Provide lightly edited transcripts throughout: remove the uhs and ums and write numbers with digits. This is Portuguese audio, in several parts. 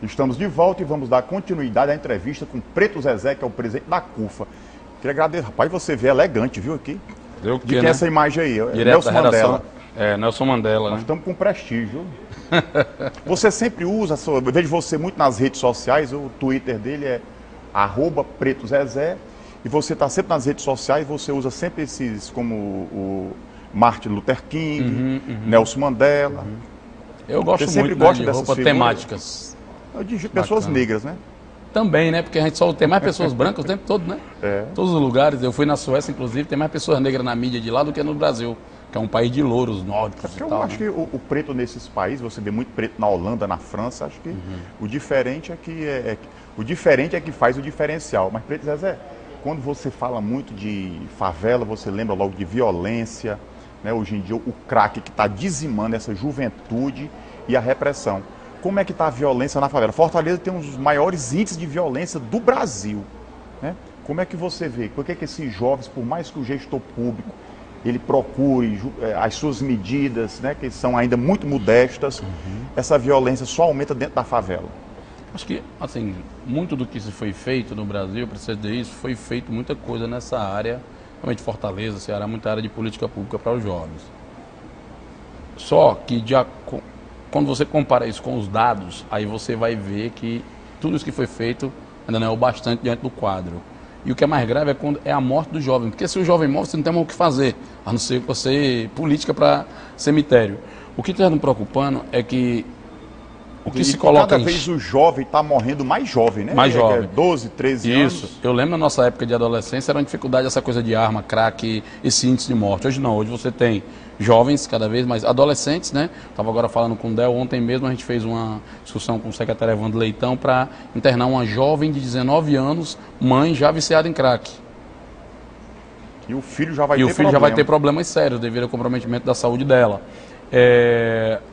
Estamos de volta e vamos dar continuidade à entrevista com Preto Zezé, que é o presidente da CUFA. Queria agradecer. Rapaz, você vê elegante, viu, aqui? Deu De quem é essa imagem aí? Direto Nelson da redação. Mandela. É, Nelson Mandela, Nós né? estamos com prestígio. Você sempre usa, eu vejo você muito nas redes sociais, o Twitter dele é @PretoZezé, e você está sempre nas redes sociais, você usa sempre esses como o Martin Luther King, Nelson Mandela. Eu gosto Você sempre muito, gosta de dessas roupas figuras? temáticas. De pessoas Bacana. negras, né? Também, né? Porque a gente só tem mais pessoas brancas o tempo todo, né? É. Todos os lugares. Eu fui na Suécia, inclusive, tem mais pessoas negras na mídia de lá do que no Brasil, que é um país de louros, nórdicos e Eu tal. acho que o preto nesses países, você vê muito preto na Holanda, na França, acho que o diferente é que o diferente é que faz o diferencial. Mas Preto Zezé, quando você fala muito de favela, você lembra logo de violência, né? Hoje em dia o crack que está dizimando essa juventude e a repressão. Como é que está a violência na favela? Fortaleza tem um dos maiores índices de violência do Brasil, né? Como é que você vê? Por que esses jovens, por mais que o gestor público ele procure as suas medidas, né, que são ainda muito modestas, essa violência só aumenta dentro da favela? Acho que, assim, muito do que se foi feito no Brasil, precisa dizer isso, foi feito muita coisa nessa área, realmente Fortaleza, Ceará, muita área de política pública para os jovens. Só que quando você compara isso com os dados, aí você vai ver que tudo isso que foi feito ainda não é o bastante diante do quadro. E o que é mais grave é a morte do jovem, porque se o jovem morre, você não tem mais o que fazer, a não ser você política para cemitério. O que está me preocupando é que o que se coloca cada vez o jovem está morrendo mais jovem, né? Mais jovem. 12, 13 anos. Isso. Eu lembro na nossa época de adolescência, era uma dificuldade essa coisa de arma, crack, esse índice de morte. Hoje não, hoje você tem jovens cada vez mais, adolescentes, né? Estava agora falando com o Del, ontem mesmo a gente fez uma discussão com o secretário Evandro Leitão para internar uma jovem de 19 anos, mãe já viciada em crack. E o filho já vai E ter o filho já vai ter problemas sérios devido ao comprometimento da saúde dela.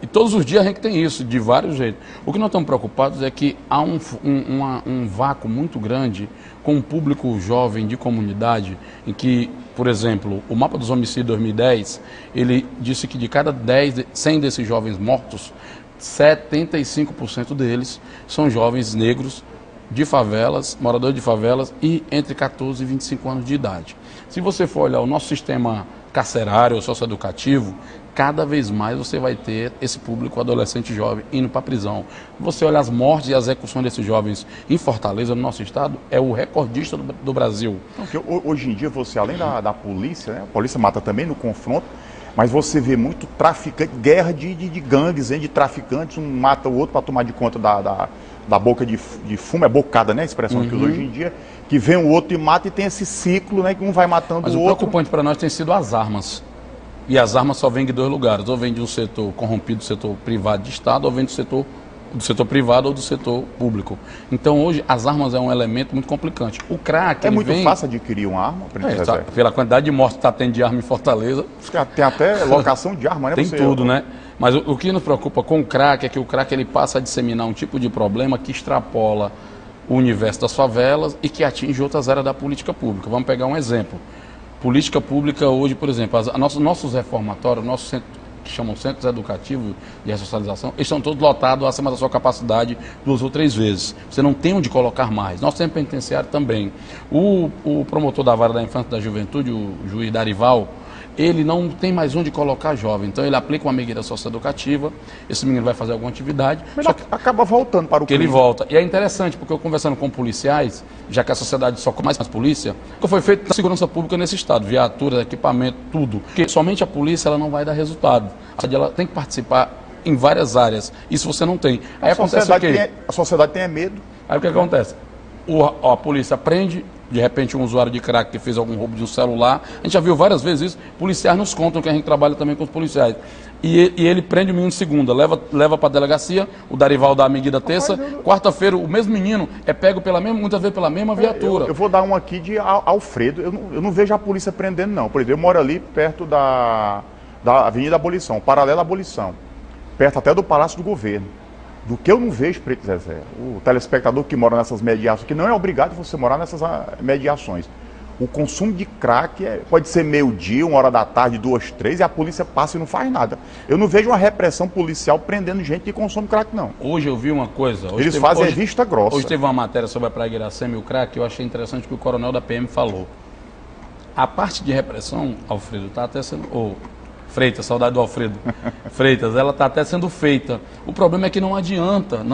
E todos os dias a gente tem isso, de vários jeitos. O que nós estamos preocupados é que há um vácuo muito grande com o público jovem de comunidade, em que, por exemplo, o mapa dos homicídios de 2010, ele disse que de cada 100 desses jovens mortos, 75% deles são jovens negros de favelas, moradores de favelas e entre 14 e 25 anos de idade. Se você for olhar o nosso sistema carcerário ou socioeducativo, cada vez mais você vai ter esse público adolescente jovem indo para a prisão. Você olha as mortes e as execuções desses jovens em Fortaleza, no nosso estado, é o recordista do Brasil. Porque hoje em dia você, além da polícia, né? A polícia mata também no confronto, mas você vê muito traficante, guerra de gangues, hein, de traficantes, um mata o outro para tomar de conta da boca de fumo, é bocada, né, a expressão que usa hoje em dia, que vem o outro e mata e tem esse ciclo, né, que um vai matando Mas o o outro. preocupante para nós tem sido as armas. E as armas só vêm de dois lugares, ou vem de um setor corrompido, do setor privado de Estado, ou vem do setor privado ou do setor público. Então hoje as armas é um elemento muito complicante. O crack É muito vem... fácil adquirir uma arma, Zezé? Pela quantidade de mortes que está tendo de arma em Fortaleza, Tem até locação de arma, né? tem tudo, né? Mas o que nos preocupa com o crack é que o crack ele passa a disseminar um tipo de problema que extrapola o universo das favelas e que atinge outras áreas da política pública. Vamos pegar um exemplo. Política pública hoje, por exemplo, nossos reformatórios, nossos centros, que chamam centros educativos de ressocialização, eles estão todos lotados acima da sua capacidade 2 ou 3 vezes. Você não tem onde colocar mais. Nosso centro penitenciário também. O promotor da Vara da Infância e da Juventude, o juiz Darival, ele não tem mais onde colocar jovem. Então ele aplica uma medida socioeducativa, esse menino vai fazer alguma atividade, Mas só que acaba voltando para o ele crime. volta. E é interessante, porque eu conversando com policiais, já que a sociedade só com mais polícia, o que foi feito na segurança pública nesse estado, viaturas, equipamento, tudo. Porque somente a polícia ela não vai dar resultado. Ela tem que participar em várias áreas. Isso você não tem. Aí acontece o quê? A sociedade tem medo. Aí o que acontece? A polícia prende, de repente, um usuário de crack que fez algum roubo de um celular. A gente já viu várias vezes isso. Policiais nos contam que a gente trabalha também com os policiais. E ele prende o menino segunda, leva para a delegacia, o Darival dá a medida terça. Quarta-feira, o mesmo menino é pego muitas vezes pela mesma viatura. Eu vou dar um aqui de Alfredo. Eu não vejo a polícia prendendo, não. Por exemplo, eu moro ali perto da Avenida Abolição, paralela à Abolição. Perto até do Palácio do Governo. Do que eu não vejo, Preto Zezé, o telespectador que mora nessas mediações, que não é obrigado você morar nessas mediações. O consumo de crack pode ser meio-dia, 1h da tarde, 2, 3, e a polícia passa e não faz nada. Eu não vejo uma repressão policial prendendo gente que consome crack, não. Hoje eu vi uma coisa... Eles fazem vista grossa. Hoje teve uma matéria sobre a Praia de Iracema e o crack, eu achei interessante que o coronel da PM falou. A parte de repressão, Alfredo, está até sendo... Freitas, saudade do Alfredo. Freitas, ela está até sendo feita. O problema é que não adianta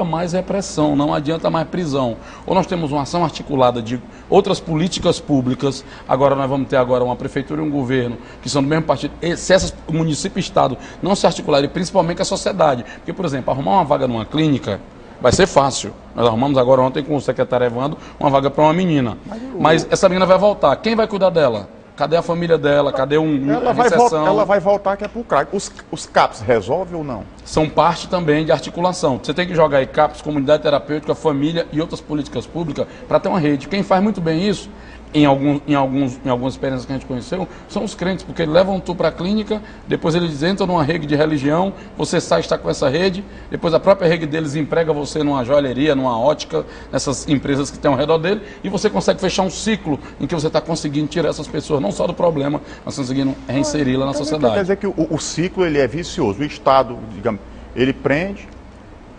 mais repressão, não adianta mais prisão. Ou nós temos uma ação articulada de outras políticas públicas, agora nós vamos ter agora uma prefeitura e um governo que são do mesmo partido. E se esses município e estado não se articularem, principalmente a sociedade, porque, por exemplo, arrumar uma vaga numa clínica vai ser fácil. Nós arrumamos agora ontem com o secretário Evandro uma vaga para uma menina. Mas essa menina vai voltar. Quem vai cuidar dela? Cadê a família dela? Cadê ela vai voltar que é pro crack. Os CAPs resolvem ou não? São parte também de articulação. Você tem que jogar aí CAPs, comunidade terapêutica, família e outras políticas públicas para ter uma rede. Quem faz muito bem isso, em algumas experiências que a gente conheceu, são os crentes, porque eles levam tu para a clínica, depois eles entram numa rede de religião, você sai, está com essa rede, depois a própria rede deles emprega você numa joalheria, numa ótica, nessas empresas que tem ao redor dele, e você consegue fechar um ciclo em que você está conseguindo tirar essas pessoas, não só do problema, mas conseguindo reinseri-la na sociedade. Quer dizer que o ciclo ele é vicioso. O Estado, digamos, ele prende,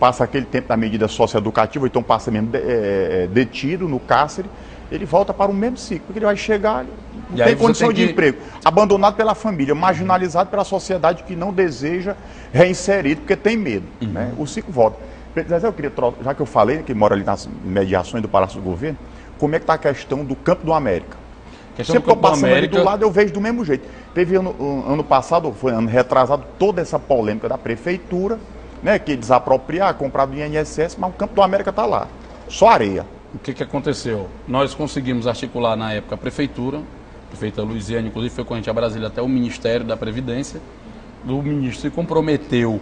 passa aquele tempo da medida socioeducativa, então passa mesmo detido no cárcere, ele volta para o mesmo ciclo, porque ele vai chegar, não tem condição de emprego, abandonado pela família, marginalizado pela sociedade que não deseja reinserir, porque tem medo. Né? O ciclo volta. Eu queria, já que eu falei, que mora ali nas mediações do Palácio do Governo, como é que está a questão do Campo do América? Sempre que eu passo ali do lado, eu vejo do mesmo jeito. Teve ano passado, foi ano retrasado, toda essa polêmica da prefeitura, né, que desapropriar, comprar do INSS, mas o Campo do América está lá, só areia. O que aconteceu? Nós conseguimos articular na época a prefeitura Luiziane, inclusive foi com a gente a Brasília até o Ministério da Previdência. O ministro se comprometeu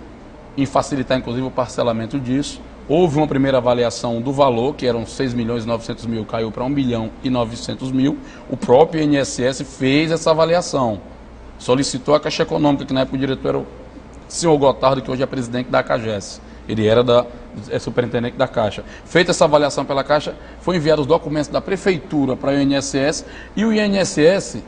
em facilitar inclusive o parcelamento disso. Houve uma primeira avaliação do valor, que eram 6.900.000, caiu para 1.900.000. O próprio INSS fez essa avaliação. Solicitou a Caixa Econômica, que na época o diretor era o senhor Gotardo, que hoje é presidente da CAGES. Ele era superintendente da Caixa. Feita essa avaliação pela Caixa, foi enviado os documentos da Prefeitura para o INSS, e o INSS,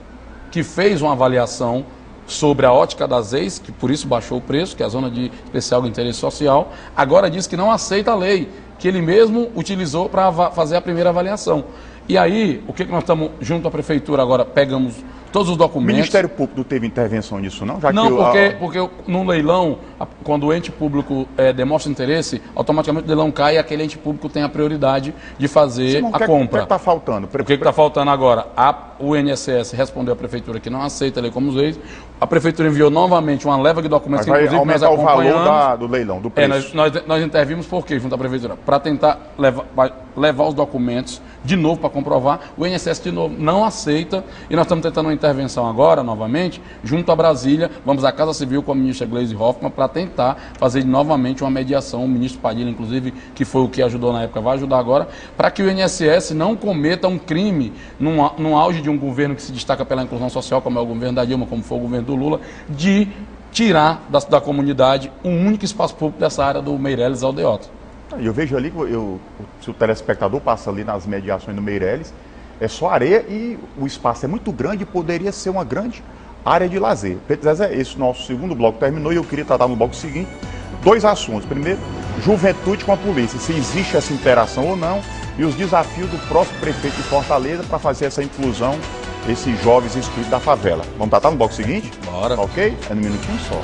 que fez uma avaliação sobre a ótica das ex, que por isso baixou o preço, que é a zona de especial do interesse social, agora diz que não aceita a lei, que ele mesmo utilizou para fazer a primeira avaliação. E aí, o que nós estamos, junto à Prefeitura, agora pegamos todos os documentos... O Ministério Público não teve intervenção nisso, não? Já não, porque no leilão, quando o ente público demonstra interesse, automaticamente o leilão cai e aquele ente público tem a prioridade de fazer a compra. O que está faltando? O que está faltando agora? O INSS respondeu à Prefeitura que não aceita a lei como leis. A Prefeitura enviou novamente uma leva de documentos, mas inclusive nós acompanhamos. O valor do leilão, do preço. Nós intervimos por quê, junto à Prefeitura? Para tentar levar os documentos de novo para comprovar. O INSS de novo não aceita e nós estamos tentando uma intervenção agora, novamente, junto a Brasília. Vamos à Casa Civil com a ministra Gleisi Hoffmann para tentar fazer novamente uma mediação. O ministro Padilha, inclusive, que foi o que ajudou na época, vai ajudar agora, para que o INSS não cometa um crime num auge de um governo que se destaca pela inclusão social, como é o governo da Dilma, como foi o governo do Lula, de tirar da comunidade um único espaço público dessa área do Meireles Aldeota. Eu vejo ali, se o telespectador passa ali nas mediações do Meireles, é só areia e o espaço é muito grande e poderia ser uma grande área de lazer. Pedro Zezé, esse nosso segundo bloco terminou e eu queria tratar no bloco seguinte 2 assuntos. Primeiro, juventude com a polícia, se existe essa interação ou não, e os desafios do próximo prefeito de Fortaleza para fazer essa inclusão, esses jovens excluídos da favela. Vamos tratar no bloco seguinte? Bora. Ok? É no minutinho só.